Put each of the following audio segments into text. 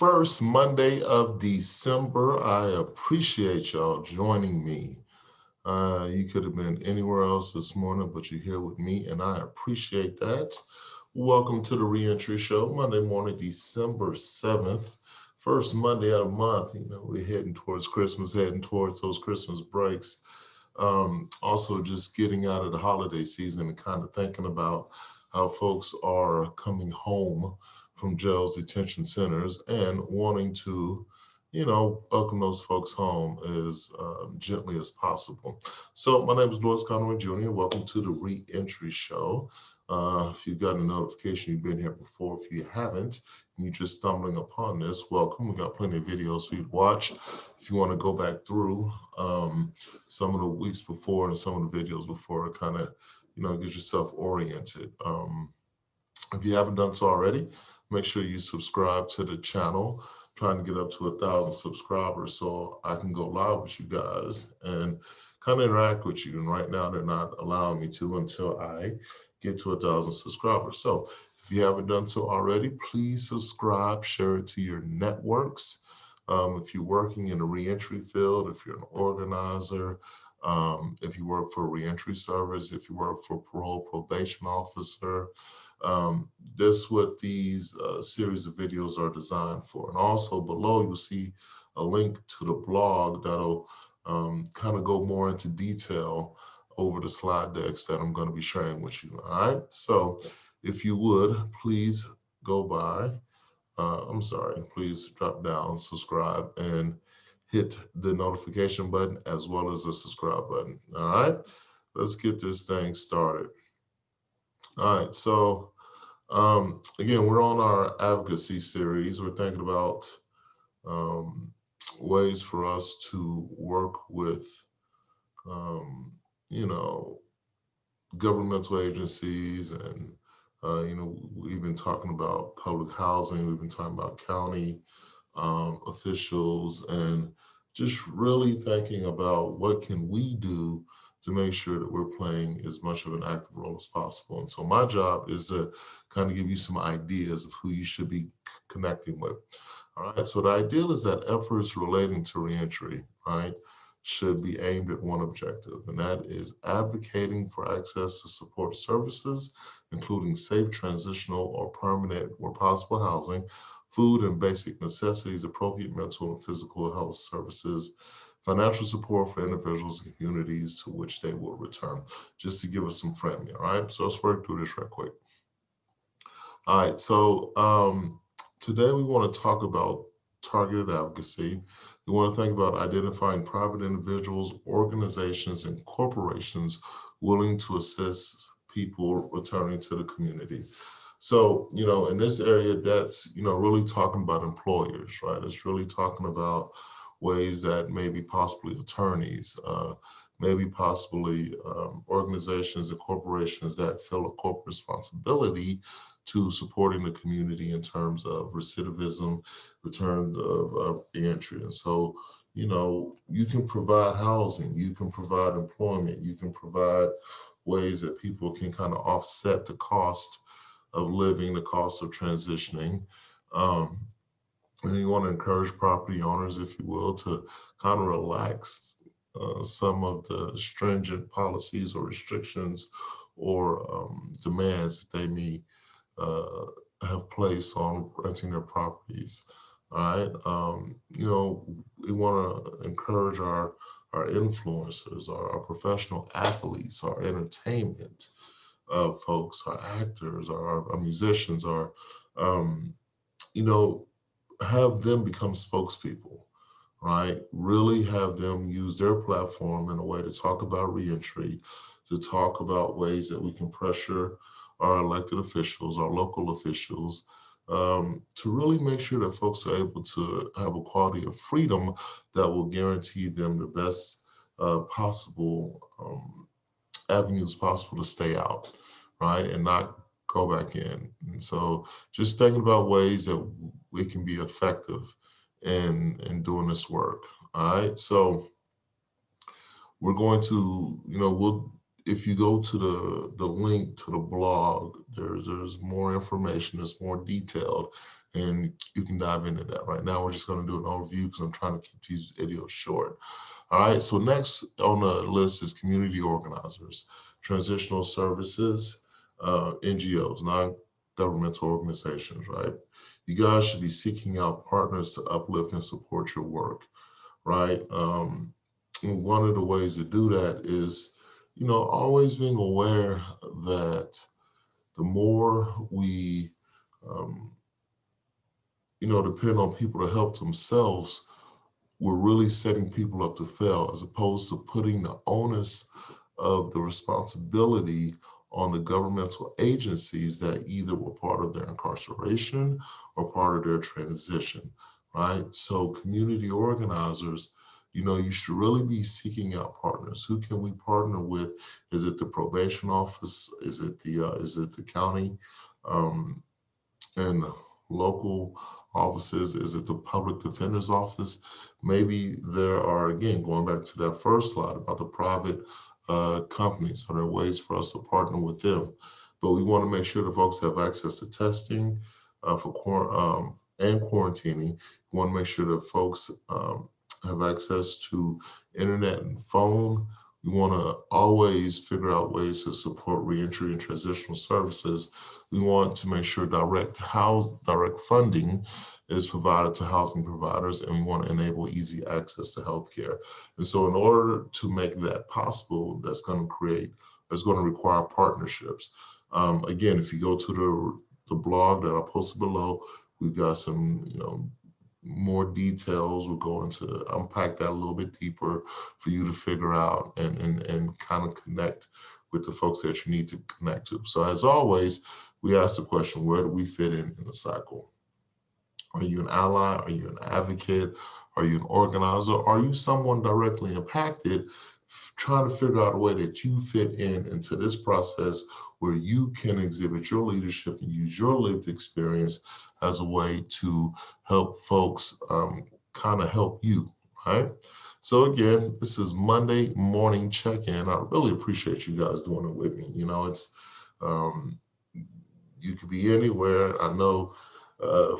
first Monday of December. I appreciate y'all joining me. You could have been anywhere else this morning, but you're here with me, and I appreciate that. Welcome to the Reentry Show, Monday morning, December 7th. First Monday of the month. We're heading towards Christmas, heading towards those Christmas breaks. Also, just getting out of the holiday season and kind of thinking about how folks are coming home from jails, detention centers, and wanting to, welcome those folks home as gently as possible. So, my name is Conway Jr. Welcome to the Reentry Show. If you've gotten a notification, you've been here before. If you haven't, and you're just stumbling upon this, welcome. We got plenty of videos for you to watch. If you want to go back through some of the weeks before and some of the videos before, kind of, get yourself oriented. If you haven't done so already, make sure you subscribe to the channel. Trying to get up to 1,000 subscribers so I can go live with you guys and kind of interact with you. And right now they're not allowing me to until I get to 1,000 subscribers. So if you haven't done so already, please subscribe, share it to your networks. If you're working in the reentry field, if you're an organizer, if you work for a reentry service, if you work for parole probation officer, that's what these series of videos are designed for. And also below, you'll see a link to the blog that'll kind of go more into detail over the slide decks that I'm going to be sharing with you. All right. So if you would, please go by. Please drop down, subscribe, and hit the notification button as well as the subscribe button. All right. Let's get this thing started. All right. So again, we're on our advocacy series. We're thinking about ways for us to work with, you know, governmental agencies, and we've been talking about public housing. We've been talking about county officials, and just really thinking about what can we do to make sure that we're playing as much of an active role as possible. And so my job is to kind of give you some ideas of who you should be connecting with. All right, so the ideal is that efforts relating to reentry, right, should be aimed at one objective, and that is advocating for access to support services, including safe transitional or permanent where possible housing, food and basic necessities, appropriate mental and physical health services, financial support for individuals and communities to which they will return, just to give us some framing. All right, so let's work through this real quick. All right, so today we want to talk about targeted advocacy. We want to think about identifying private individuals, organizations, and corporations willing to assist people returning to the community. So, in this area, that's, really talking about employers, right? It's really talking about ways that maybe possibly attorneys, maybe possibly organizations and corporations that feel a corporate responsibility to supporting the community in terms of recidivism, return of reentry. And so, you can provide housing, you can provide employment, you can provide ways that people can kind of offset the cost of living, the cost of transitioning. And you want to encourage property owners, if you will, to kind of relax some of the stringent policies or restrictions or demands that they may have placed on renting their properties. All right. We want to encourage our influencers, our professional athletes, our entertainment folks, our actors, our musicians, have them become spokespeople, right? Really have them use their platform in a way to talk about reentry, to talk about ways that we can pressure our elected officials, our local officials, to really make sure that folks are able to have a quality of freedom that will guarantee them the best possible avenues possible to stay out, right, and not go back in. And so just thinking about ways that we can be effective in doing this work. All right. So we're going to, if you go to the link to the blog, there's more information, it's more detailed, and you can dive into that. Right now, we're just going to do an overview because I'm trying to keep these videos short. All right, so next on the list is community organizers, transitional services, NGOs, non-governmental organizations, right? You guys should be seeking out partners to uplift and support your work, right? And one of the ways to do that is, always being aware that the more we, um, depend on people to help themselves, we're really setting people up to fail, as opposed to putting the onus of the responsibility on the governmental agencies that either were part of their incarceration or part of their transition, right? So community organizers, you should really be seeking out partners. Who can we partner with? Is it the probation office? Is it the county? Um, and local offices? Is it the public defender's office? Maybe there are, again, going back to that first slide about the private companies. Are there ways for us to partner with them? But we want to make sure the folks have access to testing and quarantining. We want to make sure that folks have access to internet and phone. We want to always figure out ways to support reentry and transitional services. We want to make sure direct funding is provided to housing providers, and we want to enable easy access to healthcare. And so in order to make that possible, that's going to require partnerships. Again, if you go to the blog that I posted below, we've got some, more details. We're going to unpack that a little bit deeper for you to figure out and kind of connect with the folks that you need to connect to. So as always, we ask the question, where do we fit in the cycle? Are you an ally? Are you an advocate? Are you an organizer? Are you someone directly impacted, trying to figure out a way that you fit into this process where you can exhibit your leadership and use your lived experience as a way to help folks kind of help you, right? So again, this is Monday morning check-in. I really appreciate you guys doing it with me. It's you could be anywhere. I know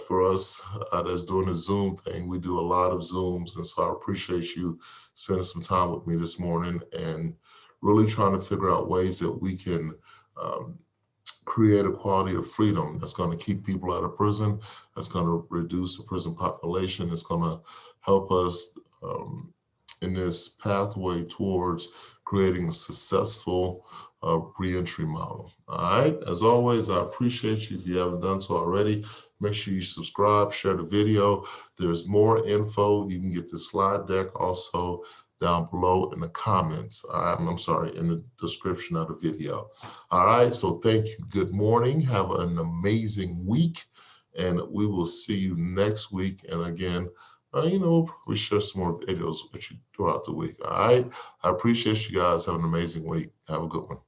for us that's doing the Zoom thing, we do a lot of Zooms. And so I appreciate you spending some time with me this morning and really trying to figure out ways that we can create a quality of freedom that's going to keep people out of prison, that's going to reduce the prison population, that's going to help us in this pathway towards creating a successful reentry model. All right. As always, I appreciate you. If you haven't done so already, make sure you subscribe, share the video. There's more info. You can get the slide deck also down below in the comments. I'm sorry, in the description of the video. All right. So thank you. Good morning. Have an amazing week. And we will see you next week. And again, we'll probably share some more videos with you throughout the week. All right. I appreciate you guys. Have an amazing week. Have a good one.